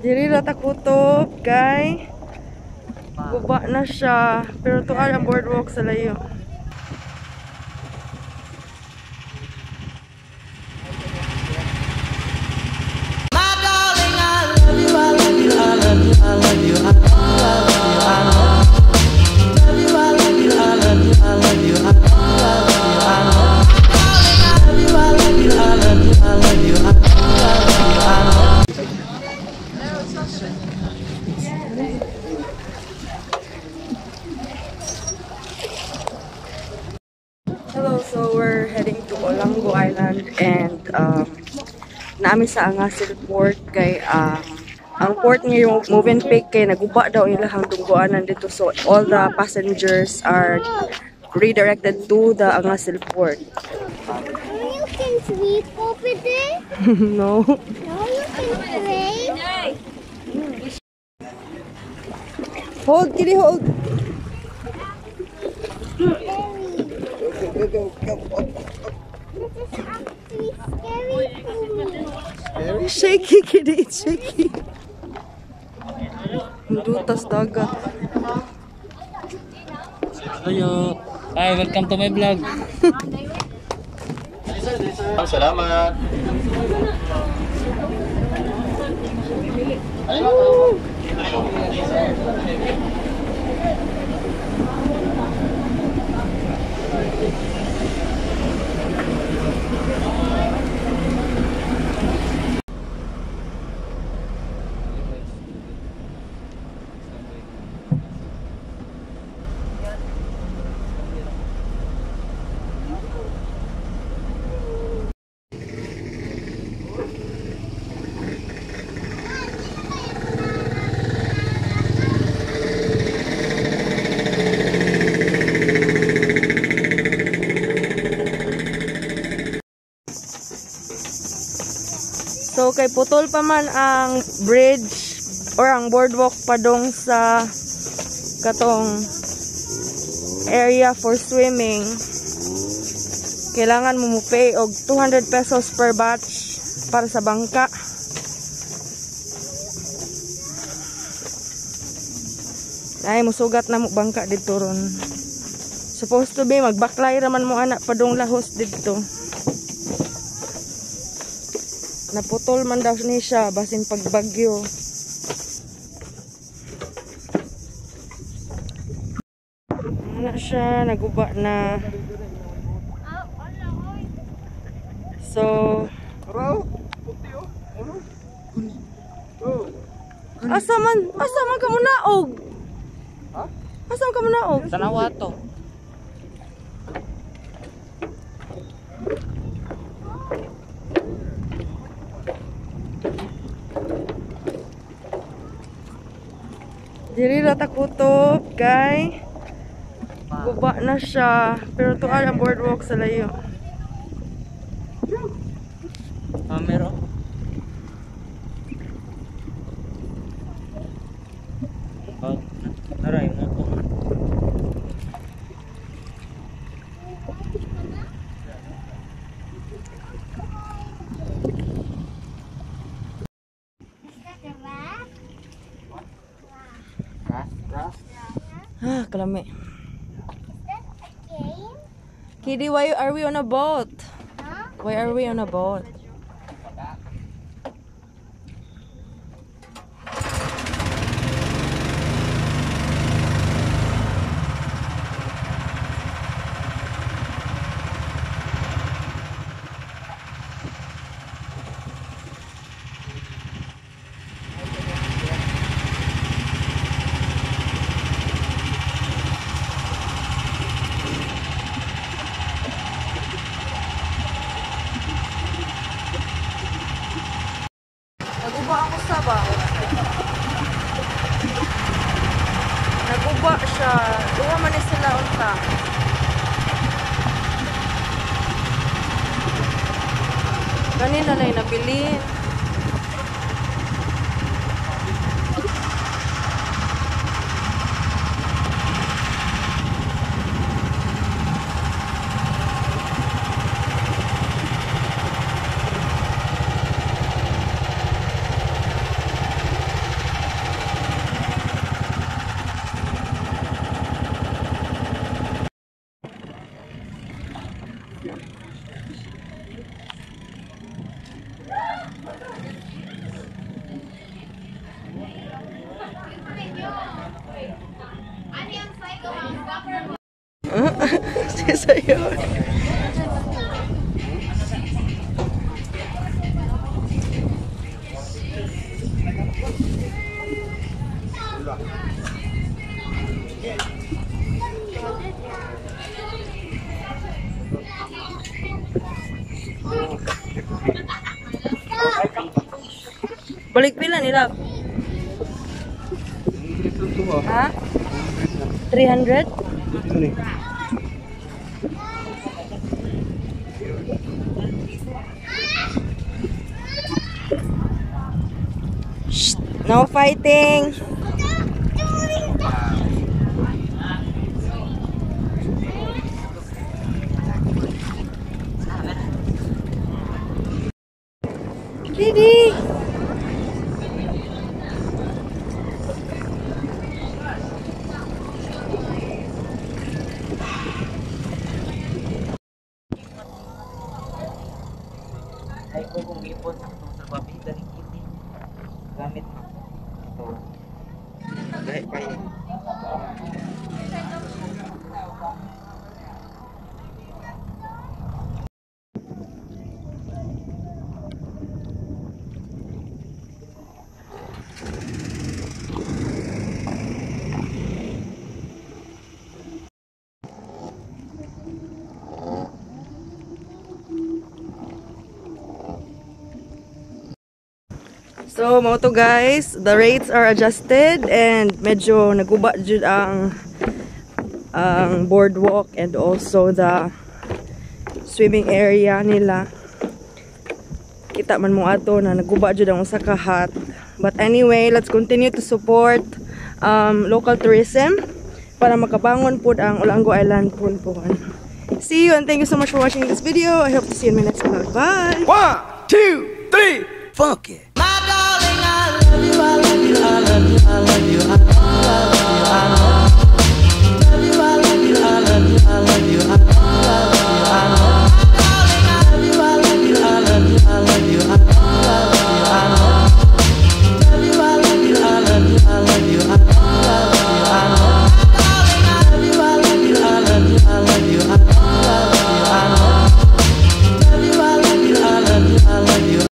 Diri ra ta kutob kay guba na siya pero tuwa ang boardwalk sa layo. Hello, so we're heading to Olango Island and naami sa Angasil Port kay ang port niya yung move and pick kay naguba daw ilang dungguanan dito, so all the passengers are redirected to the Angasil Port. You can sleep over there? No. No, you can play? Hold, kitty, hold. This is actually scary for me. Shaky, kitty, it's shaky. Dutas dagat. Ayo. Hi, welcome to my vlog. Salamat. So kay putol pa man ang bridge or ang boardwalk padong sa katong area for swimming. Kailangan mo pay og 200 pesos per batch para sa bangka. Ay musugat na mo bangka dito ron. Supposed to be magbaklay raman mo anak padong lahos dito. Naputol man daw ni siya basin pagbagyo. Ano siya, naguba na. So, asa man ka mo naog? Ha? Asa man ka mo naog? Sa Nawato. Diri ra ta kutob kay guba na siya pero tuwa ang boardwalk sa layo. Meron. Aray mo to. Ah, kalami. Is that a game? Kitty, why are we on a boat? Huh? Why are we on a boat? Naguba ako sa ba? Naguba siya. Duha man ni sila unta. Kanina na yung nabilin. Sa'yo. Balik pila nila. Ha? 300? Shh, no fighting. Didi. Ay ko kung ipon sa babi dari kiti. Gamit mo. Ito. Dahil pa yun. So, mo to guys, the rates are adjusted and medyo naguba jud ang boardwalk and also the swimming area nila. Kita man mo ato na naguba jud ang usa ka hut. But anyway, let's continue to support local tourism para makabangon pud ang Olango Island pud. See you and thank you so much for watching this video. I hope to see you in my next vlog. Bye! 1, 2, 3, funky. My darling, I love you, I love you, I love you, I love you, I love you.